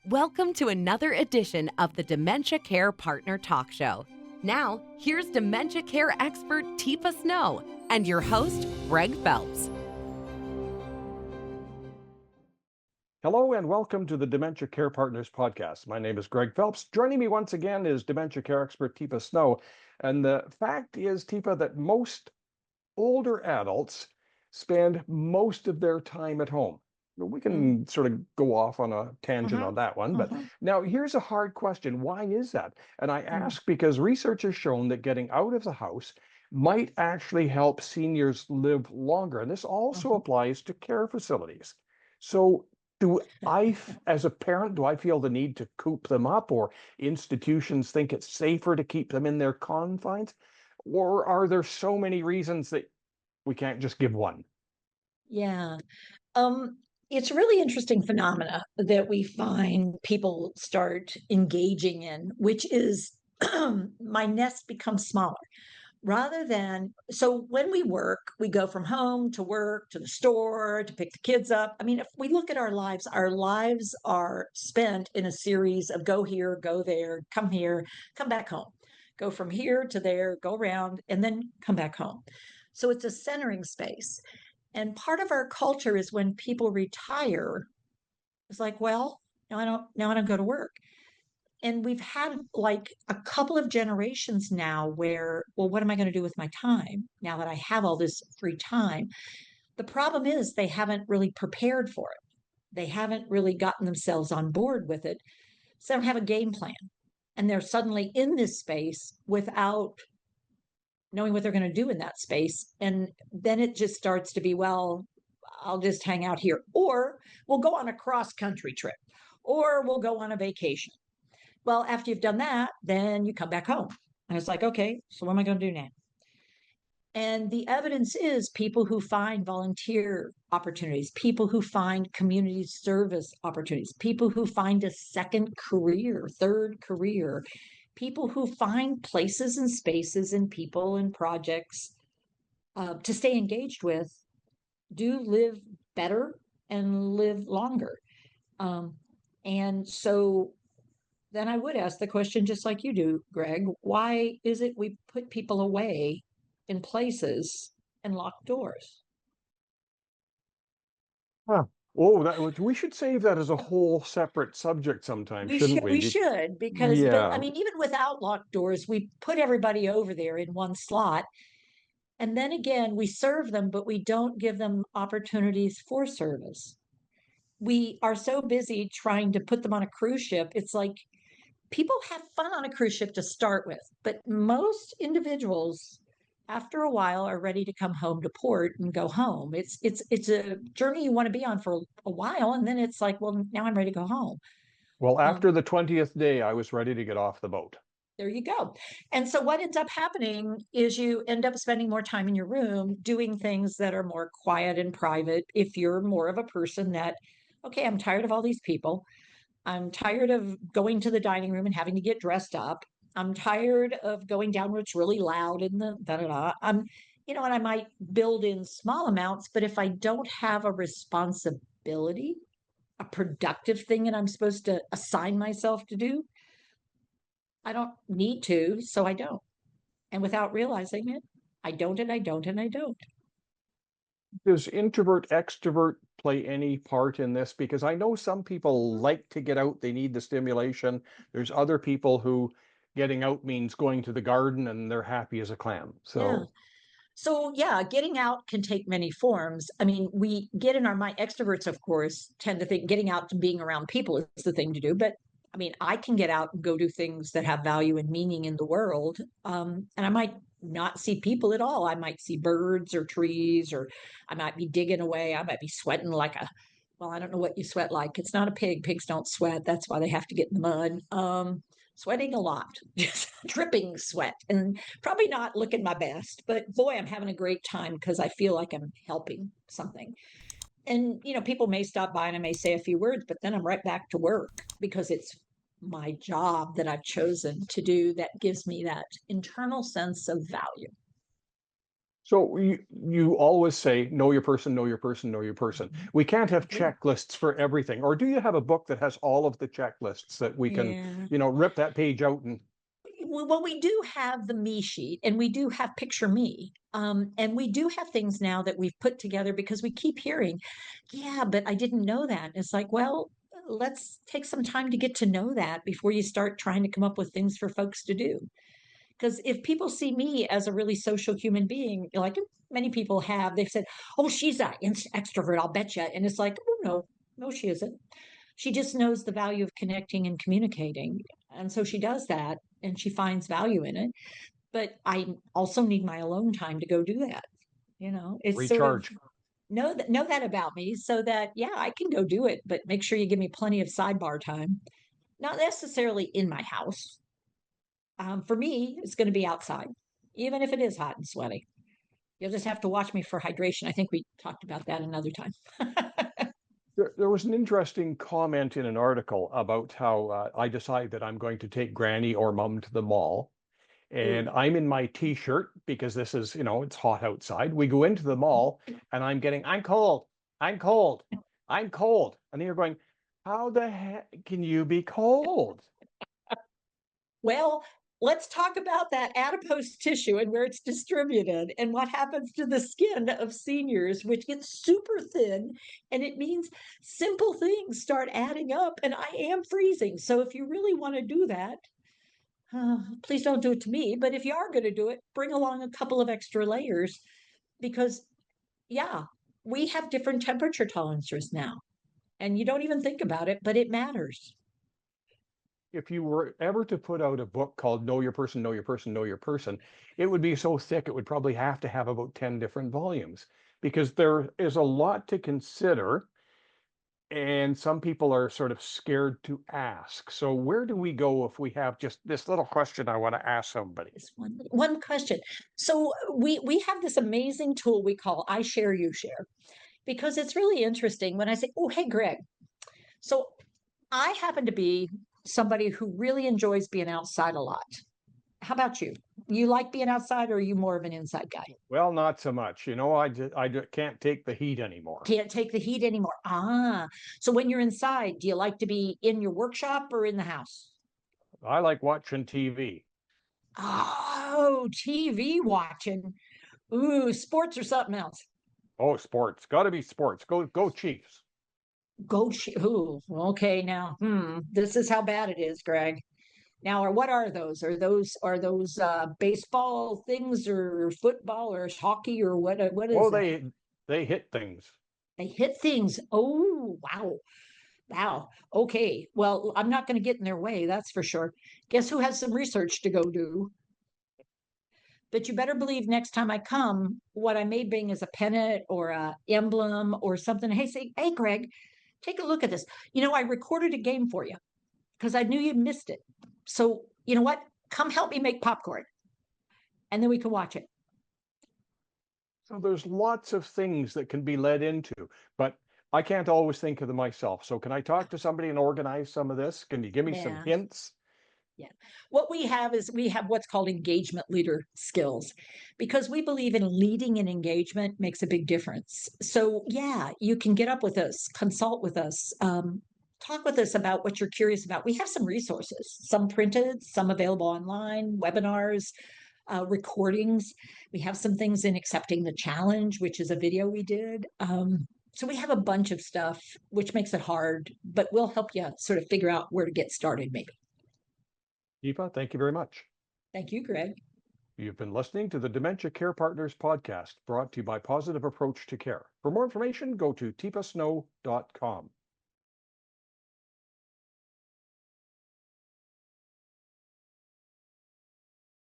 Welcome to another edition of the Dementia Care Partner Talk Show. Now, here's dementia care expert Teepa Snow and your host, Greg Phelps. Hello and welcome to the Dementia Care Partners podcast. My name is Greg Phelps. Joining me once again is dementia care expert Teepa Snow. And the fact is, Teepa, that most older adults spend most of their time at home. We can sort of go off on a tangent on that one, but now here's a hard question. Why is that? And I ask because research has shown that getting out of the house might actually help seniors live longer. And this also applies to care facilities. So as a parent, do I feel the need to coop them up, or institutions think it's safer to keep them in their confines? Or are there so many reasons that we can't just give one? Yeah. It's a really interesting phenomena that we find people start engaging in, which is my nest becomes smaller rather than. So when we work, we go from home to work, to the store, to pick the kids up. I mean, if we look at our lives are spent in a series of go here, go there, come back home, go from here to there, go around, and then come back home. So it's a centering space. And part of our culture is when people retire, it's like, well, now I don't go to work. And we've had like a couple of generations now where, well, what am I going to do with my time now that I have all this free time? The problem is they haven't really prepared for it. They haven't really gotten themselves on board with it. So they don't have a game plan. And they're suddenly in this space without knowing what they're going to do in that space. And then it just starts to be, well, I'll just hang out here. Or we'll go on a cross country trip, or we'll go on a vacation. Well, after you've done that, then you come back home. And it's like, okay, so what am I going to do now? And the evidence is people who find volunteer opportunities, people who find community service opportunities, people who find a second career, third career, people who find places and spaces and people and projects to stay engaged with do live better and live longer. And so then I would ask the question, just like you do, Greg, why is it we put people away in places and lock doors? Huh. We should save that as a whole separate subject sometime, shouldn't we? We should, because, but I Yeah. mean, even without locked doors, we put everybody over there in one slot. And then again, we serve them, but we don't give them opportunities for service. We are so busy trying to put them on a cruise ship. It's like people have fun on a cruise ship to start with, but most individuals after a while are ready to come home to port and go home. It's a journey you want to be on for a while, and then it's like, well, now I'm ready to go home. Well, Um, after the 20th day, I was ready to get off the boat. there you go. And so what ends up happening is you end up spending more time in your room doing things that are more quiet and private. If you're more of a person that, okay, I'm tired of all these people. I'm tired of going to the dining room and having to get dressed up. I'm tired of going down where it's really loud and the da da da. And I might build in small amounts, but if I don't have a responsibility, a productive thing that I'm supposed to assign myself to do, I don't need to, so I don't. And without realizing it, I don't and I don't and I don't. Does introvert, extrovert play any part in this? Because I know some people like to get out, they need the stimulation. There's other people who getting out means going to the garden and they're happy as a clam. Yeah. So, So yeah, getting out can take many forms. I mean, we get in our mind, extroverts, of course, tend to think getting out and being around people is the thing to do. But I mean, I can get out and go do things that have value and meaning in the world. And I might not see people at all. I might see birds or trees, or I might be digging away. I might be sweating like well, I don't know what you sweat like. It's not a pig. Pigs don't sweat. That's why they have to get in the mud. Sweating a lot, just dripping sweat, and probably not looking my best, but boy, I'm having a great time because I feel like I'm helping something. And, people may stop by and I may say a few words, but then I'm right back to work because it's my job that I've chosen to do that gives me that internal sense of value. So you always say, know your person, know your person, know your person. We can't have checklists for everything. Or do you have a book that has all of the checklists that we can, Yeah. rip that page out and Well, we do have the me sheet and we do have picture me. And we do have things now that we've put together because we keep hearing, yeah, but I didn't know that. It's like, well, let's take some time to get to know that before you start trying to come up with things for folks to do. Because if people see me as a really social human being, like many people have, they've said, oh, she's an extrovert, I'll bet you. And it's like, oh, no, no, she isn't. She just knows the value of connecting and communicating. And so she does that and she finds value in it. But I also need my alone time to go do that. It's sort of recharge? know that about me so that, yeah, I can go do it, but make sure you give me plenty of sidebar time. Not necessarily in my house. For me, it's going to be outside, even if it is hot and sweaty. You'll just have to watch me for hydration. I think we talked about that another time. There was an interesting comment in an article about how I decide that I'm going to take Granny or Mum to the mall. And Ooh. I'm in my t-shirt because this is, it's hot outside. We go into the mall and I'm cold, I'm cold, I'm cold. And then you're going, how the heck can you be cold? Well, let's talk about that adipose tissue and where it's distributed and what happens to the skin of seniors, which gets super thin. And it means simple things start adding up, and I am freezing. So if you really want to do that, please don't do it to me. But if you are going to do it, bring along a couple of extra layers because, yeah, we have different temperature tolerances now. And you don't even think about it, but it matters. If you were ever to put out a book called Know Your Person, Know Your Person, Know Your Person, it would be so thick, it would probably have to have about 10 different volumes because there is a lot to consider. And some people are sort of scared to ask. So where do we go if we have just this little question I want to ask somebody? This one question. So we have this amazing tool we call I share, you share, because it's really interesting when I say, oh, hey, Greg. So I happen to be somebody who really enjoys being outside a lot. How about you? You like being outside or are you more of an inside guy? Well, not so much. I can't take the heat anymore. Can't take the heat anymore. So when you're inside, do you like to be in your workshop or in the house? I like watching TV. Oh, TV watching. Ooh, sports or something else. Oh, sports. Got to be sports. Go Chiefs. Ooh, okay, now, this is how bad it is, Greg. Now, or what are those? Are those baseball things or football or hockey or what is Oh, that? they hit things. They hit things. Oh, wow. Wow. Okay. Well, I'm not going to get in their way, that's for sure. Guess who has some research to go do? But you better believe next time I come, what I may bring is a pennant or a emblem or something. Hey, say, hey, Greg, take a look at this. I recorded a game for you because I knew you missed it. So, you know what? Come help me make popcorn and then we can watch it. So there's lots of things that can be led into, but I can't always think of them myself. So can I talk to somebody and organize some of this? Can you give me some Yeah. hints? Yeah. What we have is we have what's called engagement leader skills because we believe in leading and engagement makes a big difference. So, yeah, you can get up with us, consult with us, talk with us about what you're curious about. We have some resources, some printed, some available online, webinars, recordings. We have some things in Accepting the Challenge, which is a video we did. So we have a bunch of stuff, which makes it hard, but we'll help you sort of figure out where to get started, maybe. Teepa, thank you very much. Thank you, Greg. You've been listening to the Dementia Care Partners podcast brought to you by Positive Approach to Care. For more information, go to teepasnow.com.